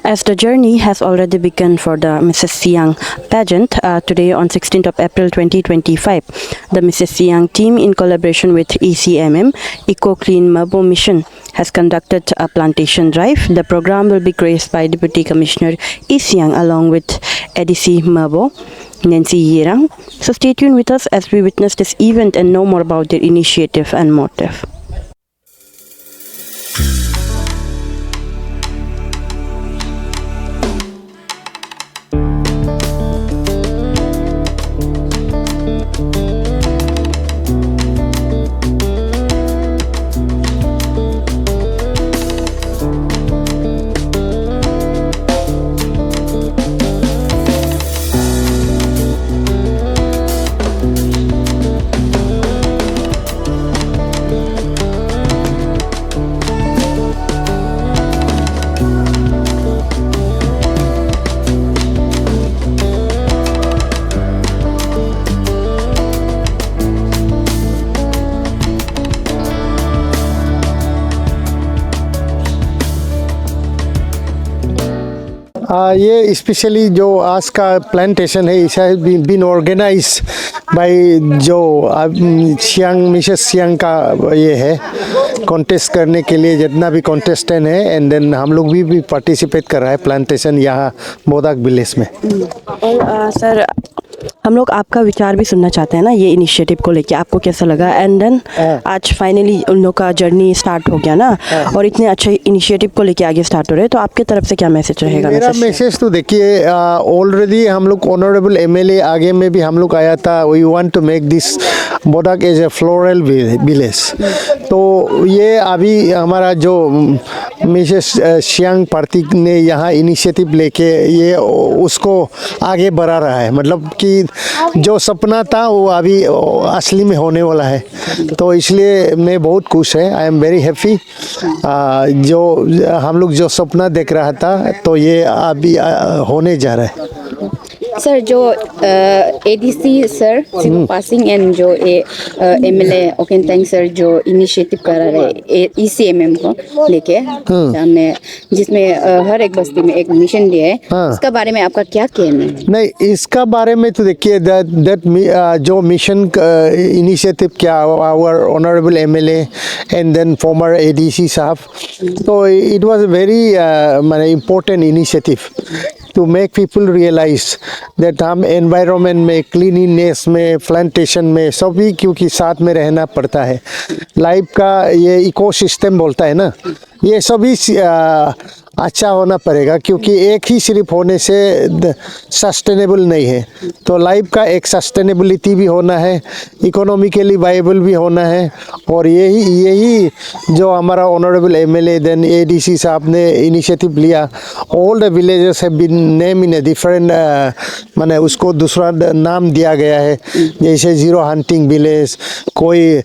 As the journey has already begun for the Mrs. Siang pageant, today on 16th of April 2025, the Mrs. Siang team in collaboration with ECMM, Eco Clean Mabo Mission, has conducted a plantation drive. The program will be graced by Deputy Commissioner E. Siang along with ADC Mabo, Nancy Yerang. So stay tuned with us as we witness this event and know more about their initiative and motive. ये specially जो आज का plantation है it has been organise by जो Siang Mrs Siang का ये है contest करने के लिए जितना भी कॉन्टेस्टेंट है एंड देन हम लोग भी पार्टिसिपेट कर रहा है प्लांटेशन यहाँ बोदाक विलेज में। और सर हम लोग आपका विचार भी सुनना चाहते हैं ना ये इनिशिएटिव को लेके, आपको कैसा लगा? एंड देन आज फाइनली उन लोग का जर्नी स्टार्ट हो गया ना, और इतने अच्छे इनिशिएटिव को लेके आगे स्टार्ट हो रहे हैं, तो आपके तरफ से क्या मैसेज रहेगा? मेरा मैसेज तो देखिए ऑलरेडी हम लोग ऑनरेबल एमएलए आगे में भी हम लोग आया था, we want to make this Bodak as a floral village. तो ये अभी हमारा जो मिसेस सियांग पार्टी ने यहाँ इनिशिएटिव लेके ये उसको आगे बढ़ा रहा है, मतलब कि जो सपना था वो अभी असली में होने वाला है। तो इसलिए मैं बहुत खुश है, आई एम वेरी हैप्पी। जो हम लोग जो सपना देख रहा था तो ये अभी होने जा रहा है। सर जो ADC sir Singh passing and जो एमएलए ओकेनतांग सर जो इनिशिएटिव कर रहे हैं ईसीएमएम को लेके में जिसमें हर एक बस्ती में एक मिशन दिया है, इसका बारे में आपका क्या कहना है? नहीं, इसका बारे में तो देखिए जो मिशन इनिशिएटिव किया our honourable MLA and then former ADC साहब, तो इट वाज वेरी माने important initiative to make people realise that हम एनवायरनमेंट में, क्लीनिनेस में, प्लांटेशन में सभी क्योंकि साथ में रहना पड़ता है। लाइफ का ये इकोसिस्टम बोलता है ना, ये सभी अच्छा होना पड़ेगा क्योंकि एक ही सिर्फ होने से सस्टेनेबल नहीं है। तो लाइफ का एक सस्टेनेबिलिटी भी होना है, इकोनॉमिकली वायबल भी होना है। और यही जो हमारा ऑनरेबल एमएलए देन एडीसी साहब ने इनिशिएटिव लिया, all the villages have been name in a different माने उसको दूसरा नाम दिया गया है, जैसे जीरो हंटिंग विलेज, कोई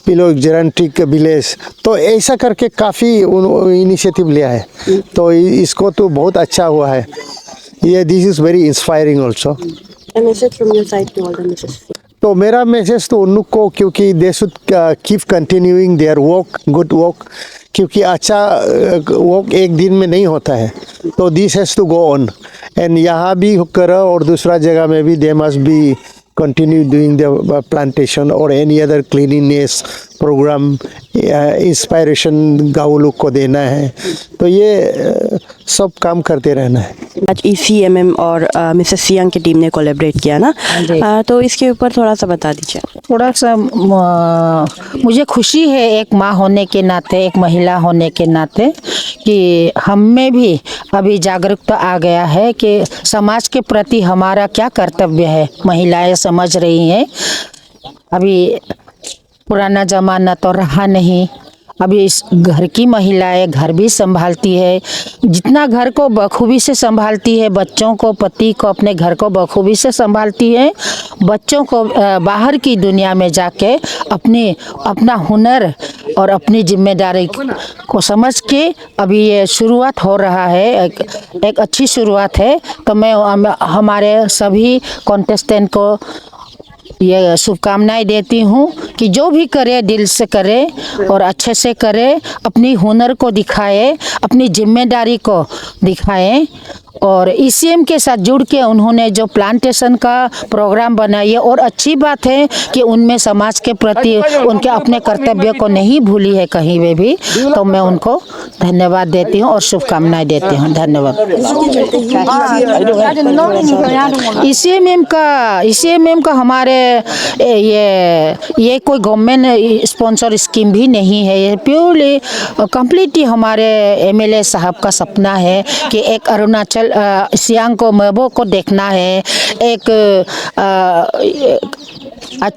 पिलोजेरेंटिक विलेज, तो ऐसा करके काफ़ी इनिशिएटिव लिया है। तो इसको तो बहुत अच्छा हुआ है ये, this is very inspiring also. तो मेरा मैसेज तो उन लोग को क्योंकि they should keep continuing their work, good work, क्योंकि अच्छा वर्क एक दिन में नहीं होता है। तो this has to go on and यहाँ भी करो और दूसरा जगह में भी they must be continue doing the plantation or any other cleanliness program, inspiration गाँव लोग को देना है। तो ये सब काम करते रहना है। आज ECMM और मिसेस सियांग की टीम ने कोलैबोरेट किया ना, तो इसके ऊपर थोड़ा सा बता दीजिए। थोड़ा सा मुझे खुशी है एक माँ होने के नाते, एक महिला होने के नाते, कि हम में भी अभी जागरूकता आ गया है कि समाज के प्रति हमारा क्या कर्तव्य है। महिलाएं समझ रही हैं, अभी पुराना ज़माना तो रहा नहीं, अभी इस घर की महिलाएं घर भी संभालती है, जितना घर को बखूबी से संभालती है, बच्चों को, पति को, अपने घर को बखूबी से संभालती है, बच्चों को बाहर की दुनिया में जाके अपना हुनर और अपनी जिम्मेदारी को समझ के अभी ये शुरुआत हो रहा है, एक अच्छी शुरुआत है। तो मैं हमारे सभी कॉन्टेस्टेंट को ये शुभकामनाएं देती हूँ कि जो भी करे दिल से करे और अच्छे से करे, अपनी हुनर को दिखाए, अपनी जिम्मेदारी को दिखाए। और ईसीएम के साथ जुड़ के उन्होंने जो प्लांटेशन का प्रोग्राम बनाई है, और अच्छी बात है कि उनमें समाज के प्रति उनके अपने कर्तव्य को नहीं भूली है कहीं में भी, तो मैं उनको धन्यवाद देती हूँ और शुभकामनाएं देती हूँ। धन्यवाद। ईसीएमएम का हमारे ये कोई गवर्नमेंट स्पॉन्सर स्कीम भी नहीं है, ये प्योरली कम्प्लीटली हमारे एमएलए साहब का सपना है कि एक अरुणाचल सियांग को, मेबो को देखना है, एक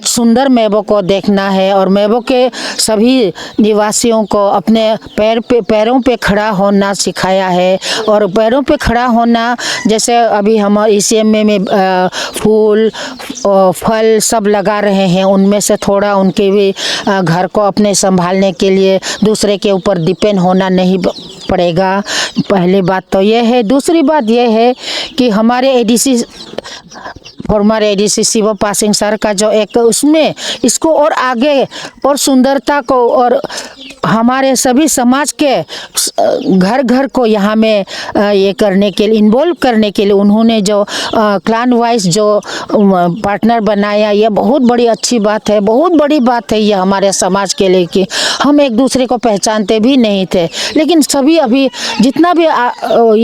सुंदर मेबो को देखना है, और मेबो के सभी निवासियों को अपने पैरों पे खड़ा होना सिखाया है। और पैरों पे खड़ा होना, जैसे अभी हम ईसीएमए में फूल और फल सब लगा रहे हैं, उनमें से थोड़ा उनके भी घर को अपने संभालने के लिए दूसरे के ऊपर डिपेंड होना नहीं पड़ेगा। पहली बात तो ये है। दूसरी बात ये है कि हमारे एडीसी, फॉर्मर एडीसी शिव पासिंग सर का जो एक उसमें इसको और आगे और सुंदरता को और हमारे सभी समाज के घर घर को यहाँ में ये करने के लिए, इन्वॉल्व करने के लिए उन्होंने जो क्लान वाइज जो पार्टनर बनाया, ये बहुत बड़ी अच्छी बात है, बहुत बड़ी बात है ये हमारे समाज के लिए कि हम एक दूसरे को पहचानते भी नहीं थे, लेकिन सभी अभी जितना भी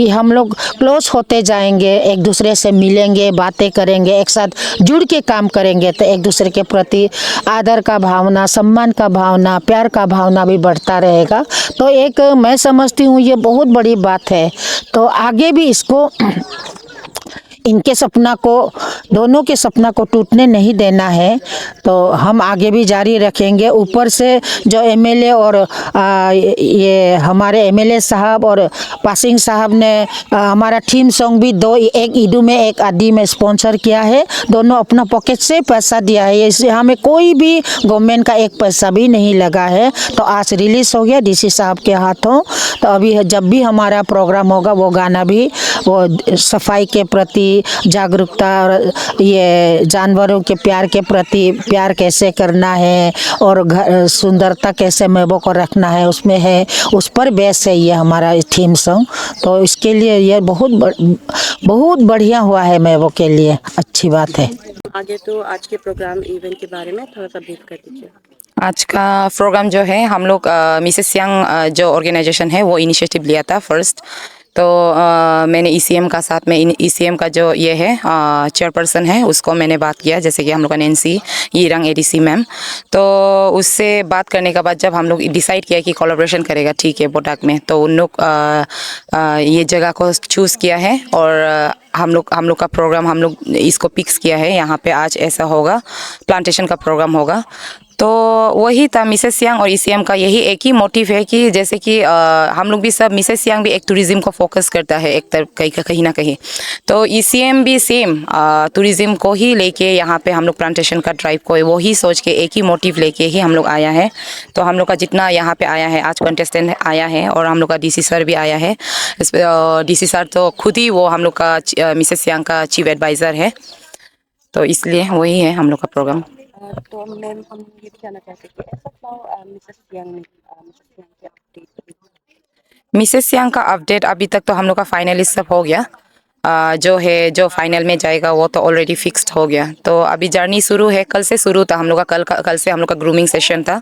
हम लोग क्लोज होते जाएंगे, एक दूसरे से मिलेंगे, बातें करेंगे, एक साथ जुड़ के काम करेंगे, तो एक दूसरे के प्रति आदर का भावना, सम्मान का भावना, प्यार का भावना भी बढ़ता रहेगा। तो एक मैं समझती हूँ ये बहुत बड़ी बात है। तो आगे भी इसको, इनके सपना को, दोनों के सपना को टूटने नहीं देना है, तो हम आगे भी जारी रखेंगे। ऊपर से जो एमएलए और ये हमारे एमएलए साहब और पासिंग साहब ने हमारा थीम सॉन्ग भी एक ईदू में एक आदि में स्पॉन्सर किया है, दोनों अपना पॉकेट से पैसा दिया है, इसलिए हमें कोई भी गवर्नमेंट का एक पैसा भी नहीं लगा है। तो आज रिलीज हो गया डीसी साहब के हाथों। तो अभी जब भी हमारा प्रोग्राम होगा, वो गाना भी वो सफाई के प्रति जागरूकता और ये जानवरों के प्यार के प्रति, प्यार कैसे करना है और सुंदरता कैसे मेबो को रखना है, उसमें है, उस पर बेस है ये हमारा थीम सॉन्ग। तो इसके लिए ये बहुत बढ़िया हुआ है मेबो के लिए, अच्छी बात है। आगे तो आज के प्रोग्राम इवेंट के बारे में थोड़ा सा ब्रीफ कर दीजिए। आज का प्रोग्राम जो है, हम लोग मिसेस सियांग जो ऑर्गेनाइजेशन है वो इनिशिएटिव लिया था फर्स्ट। तो मैंने ईसीएम का साथ में, ईसीएम का जो ये है चेयरपर्सन है, उसको मैंने बात किया, जैसे कि हम लोग का नैन्सी यिरांग एडीसी मैम। तो उससे बात करने के बाद जब हम लोग डिसाइड किया कि कोलैबोरेशन करेगा, ठीक है, बोटाक में, तो उन लोग ये जगह को चूज़ किया है और हम लोग का प्रोग्राम, हम लोग इसको फिक्स किया है, यहाँ पे आज ऐसा होगा, प्लांटेशन का प्रोग्राम होगा। तो वही था मिसेस सियांग और ईसीएम का यही एक ही मोटिव है कि जैसे कि हम लोग भी सब, मिसेस सियांग भी एक टूरिज़्म को फोकस करता है एक तरफ, कहीं ना कहीं, तो ईसीएम भी सेम टूरिज़्म को ही लेके यहाँ पे हम लोग प्लांटेशन का ड्राइव को वही सोच के, एक ही मोटिव लेके ही हम लोग आया है। तो हम लोग का जितना यहाँ पे आया है, आज कंटेस्टेंट आया है और हम लोग का डीसी सर भी आया है। डीसी सर तो खुद ही वो हम लोग का मिसेस सियांग का चीफ एडवाइज़र है, तो इसलिए वही है हम लोग का प्रोग्राम। तो मैम, हम ये भी जानना चाहते हैं कि मिसेस सियांग के अपडेट। मिसेस सियांग का अपडेट अभी तक तो हम लोग का फाइनलिस्ट सब हो गया, जो है, जो फाइनल में जाएगा वो तो ऑलरेडी फिक्स्ड हो गया। तो अभी जर्नी शुरू है, कल से शुरू था हम लोग का, कल से हम लोग का ग्रूमिंग सेशन था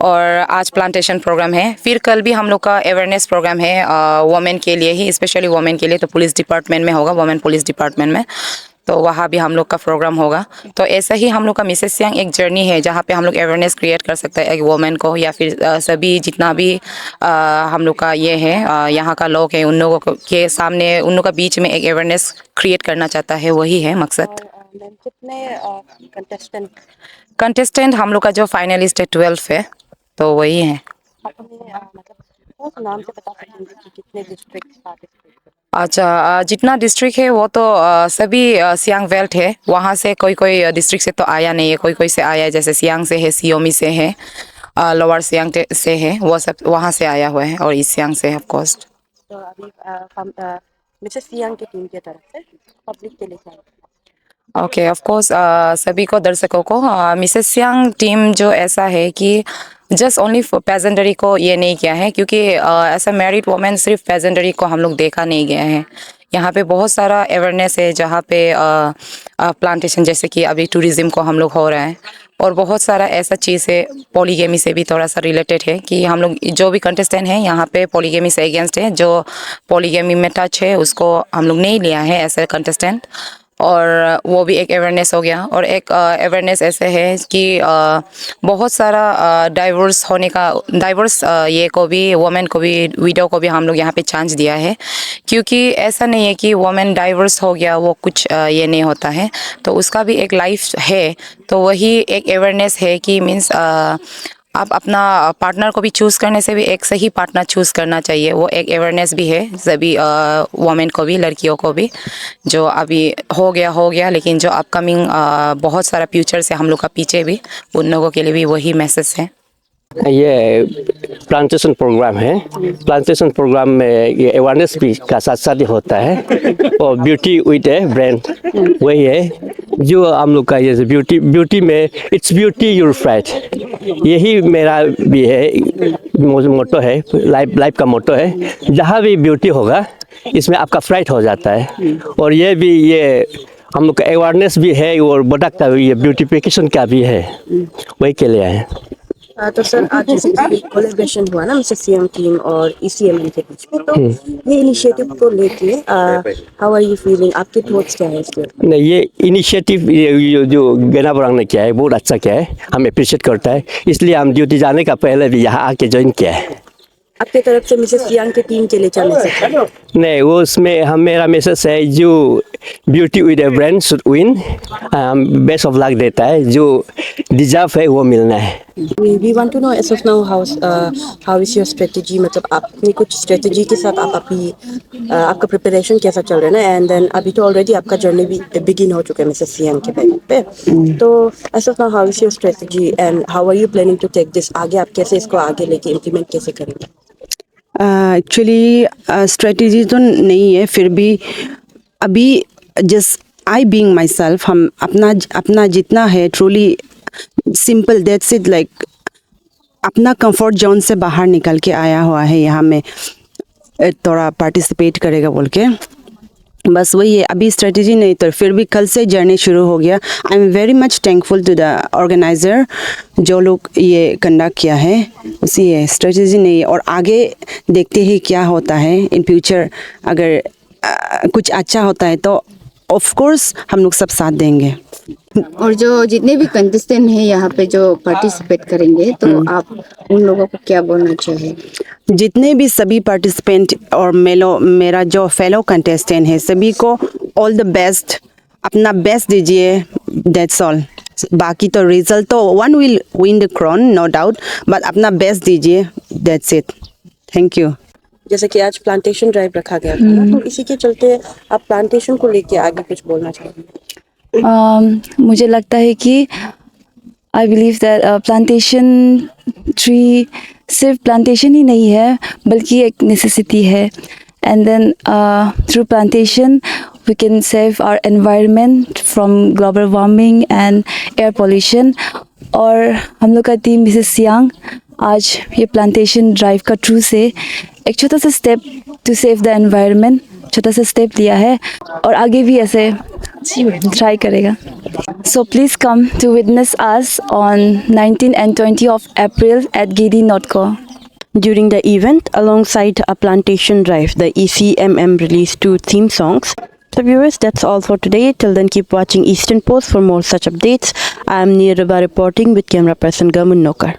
और आज प्लांटेशन प्रोग्राम है। फिर कल भी हम लोग का अवेयरनेस प्रोग्राम है वुमेन के लिए ही, स्पेशली वुमेन के लिए, तो पुलिस डिपार्टमेंट में होगा, वुमेन पुलिस डिपार्टमेंट में, तो वहाँ भी हम लोग का प्रोग्राम होगा। तो ऐसा ही हम लोग का मिसेस सियांग एक जर्नी है जहाँ पे हम लोग अवेयरनेस क्रिएट कर सकते हैं एक वुमेन को, या फिर सभी जितना भी हम लोग का ये है यहाँ का लोग है, उन लोगों के सामने, उन लोगों का बीच में एक अवेयरनेस क्रिएट करना चाहता है, वही है मकसद। मैम, कितने कंटेस्टेंट हम लोग का जो फाइनलिस्ट है 12 है, तो वही है। आप हमें मतलब उस नाम से बता सकेंगे कि कितने डिस्ट्रिक्ट पार्टिसिपेट कर? अच्छा, जितना डिस्ट्रिक्ट है वो तो सभी सियांग बेल्ट है, वहाँ से कोई डिस्ट्रिक्ट से तो आया नहीं है, कोई से आया है, जैसे सियांग से है, सियोमी से है, लोअर सियांग से है, वो सब वहाँ से आया हुआ है, और ईस्ट सियांग से है ऑफ कोर्स। तो अभी मिसेस सियांग की टीम की तरफ से पब्लिक के लिए क्या है? ओके ऑफ कोर्स सभी को दर्शकों को मिसेस सियांग टीम जो ऐसा है कि जस्ट ओनली पेजेंडरी को ये नहीं किया है, क्योंकि ऐसा मैरिड वोमेन सिर्फ पेजेंडरी को हम लोग देखा नहीं गया है। यहाँ पे बहुत सारा अवेयरनेस है, जहाँ पे प्लांटेशन जैसे कि अभी टूरिज्म को हम लोग हो रहा है, और बहुत सारा ऐसा चीज़ है पॉलीगेमी से भी थोड़ा सा रिलेटेड है कि हम लोग जो भी कंटेस्टेंट हैं यहाँ पे पॉलीगेमी से अगेंस्ट है। जो पॉलीगेमी में टच है उसको हम लोग नहीं लिया है ऐसे कंटेस्टेंट, और वो भी एक अवेयरनेस हो गया। और एक अवेयरनेस ऐसे है कि बहुत सारा डाइवर्स होने का, डाइवर्स ये को भी, वुमेन को भी, विडो को भी हम लोग यहाँ पे चांस दिया है, क्योंकि ऐसा नहीं है कि वुमेन डाइवर्स हो गया वो कुछ ये नहीं होता है, तो उसका भी एक लाइफ है। तो वही एक अवेयरनेस है कि मीन्स आप अपना पार्टनर को भी चूज़ करने से भी एक सही पार्टनर चूज़ करना चाहिए, वो एक अवेयरनेस भी है सभी वुमेन को भी, लड़कियों को भी। जो अभी हो गया, लेकिन जो अपकमिंग बहुत सारा फ्यूचर से हम लोग का पीछे भी, उन लोगों के लिए भी वही मैसेज है। ये प्लांटेशन प्रोग्राम है। प्लांटेशन प्रोग्राम में ये अवेयरनेस भी का साथ साथ होता है, और ब्यूटी विद ए ब्रांड वही है जो हम लोग का ये ब्यूटी में इट्स ब्यूटी योर फ्राइड, यही मेरा भी है मोटो है, लाइफ का मोटो है। जहाँ भी ब्यूटी होगा इसमें आपका फ्राइड हो जाता है, और ये भी ये हम लोग का अवेयरनेस भी है, और प्रोडक्ट का ये ब्यूटिफिकेशन का भी है, वही के लिए है। तो सर आज जैसे कोलैबोरेशन हुआ ना मिसेस सियांग टीम और ECMM के बीच में, तो ये इनिशिएटिव को लेके हाउ आर यू फीलिंग, आपके थॉट्स क्या है इसके? नहीं, ये इनिशिएटिव ये जो गना बरांग ने किया है बहुत अच्छा किया है, हम अप्रिशिएट करता है। इसलिए हम ड्यूटी जाने का पहले भी यहाँ आके ज्वाइन किया है। आपके तरफ से मिसेस सियांग के टीम के लिए क्या मैसेज है? नहीं, वो उसमें हम मेरा मैसेज है जो beauty with A brand should win, best of luck देता है, जो डिजर्व है वो मिलना है। We want to know as of now how is your strategy, मतलब आपने कुछ स्ट्रेटजी के साथ आप अभी आपका प्रिपरेशन कैसा चल रहा है ना, एंड देन अभी तो ऑलरेडी आपका जर्नी भी बिगिन हो चुका है मिसेस सियांग के पे, तो as of now how is your strategy and how are you planning to take this, आगे आप कैसे इसको आगे लेके इम्प्लीमेंट कैसे करेंगे? एक्चुअली स्ट्रेटजी तो नहीं है, फिर भी अभी just I being my self, हम अपना जितना है truly simple that's it, like अपना कंफर्ट जोन से बाहर निकल के आया हुआ है यहाँ में थोड़ा पार्टिसिपेट करेगा बोल के, बस वही है। अभी स्ट्रेटजी नहीं, तो फिर भी कल से जर्नी शुरू हो गया। I am very much thankful to the organiser जो लोग ये कंडक्ट किया है, उसी है, स्ट्रेटजी नहीं है। और आगे देखते ही क्या होता है इन फ्यूचर, अगर कुछ अच्छा होता है तो ऑफ कोर्स हम लोग सब साथ देंगे। और जो जितने भी कंटेस्टेंट हैं यहाँ पे जो पार्टिसिपेट करेंगे, तो आप उन लोगों को क्या बोलना चाहिए? जितने भी सभी पार्टिसिपेंट और मेरा जो फेलो कंटेस्टेंट है सभी को ऑल द बेस्ट, अपना बेस्ट दीजिए, दैट्स ऑल। बाकी तो रिजल्ट तो one will win the crown no doubt, but अपना बेस्ट दीजिए, दैट्स इट। Thank you. जैसे कि आज प्लांटेशन ड्राइव रखा गया था ना, तो इसी के चलते आप प्लांटेशन को लेके आगे कुछ बोलना चाहेंगे? मुझे लगता है कि I believe that plantation tree सिर्फ प्लांटेशन ही नहीं है, बल्कि एक नेसेसिटी है। And then through plantation we can save our environment from global warming and air pollution। और हम लोग का टीम मिसेस सियांग आज ये प्लांटेशन ड्राइव का थ्रू से एक छोटा सा step to save the environment, छोटा सा स्टेप लिया है, और आगे भी ऐसे ट्राई करेगा। So please come to witness us on 19 and 20 of April at Gedi Notco. During the event, alongside a plantation drive, the ECMM released 2 theme songs. So viewers, that's all for today. Till then, keep watching Eastern Post for more such updates. I am Niraba reporting with camera person Gamun Nokar.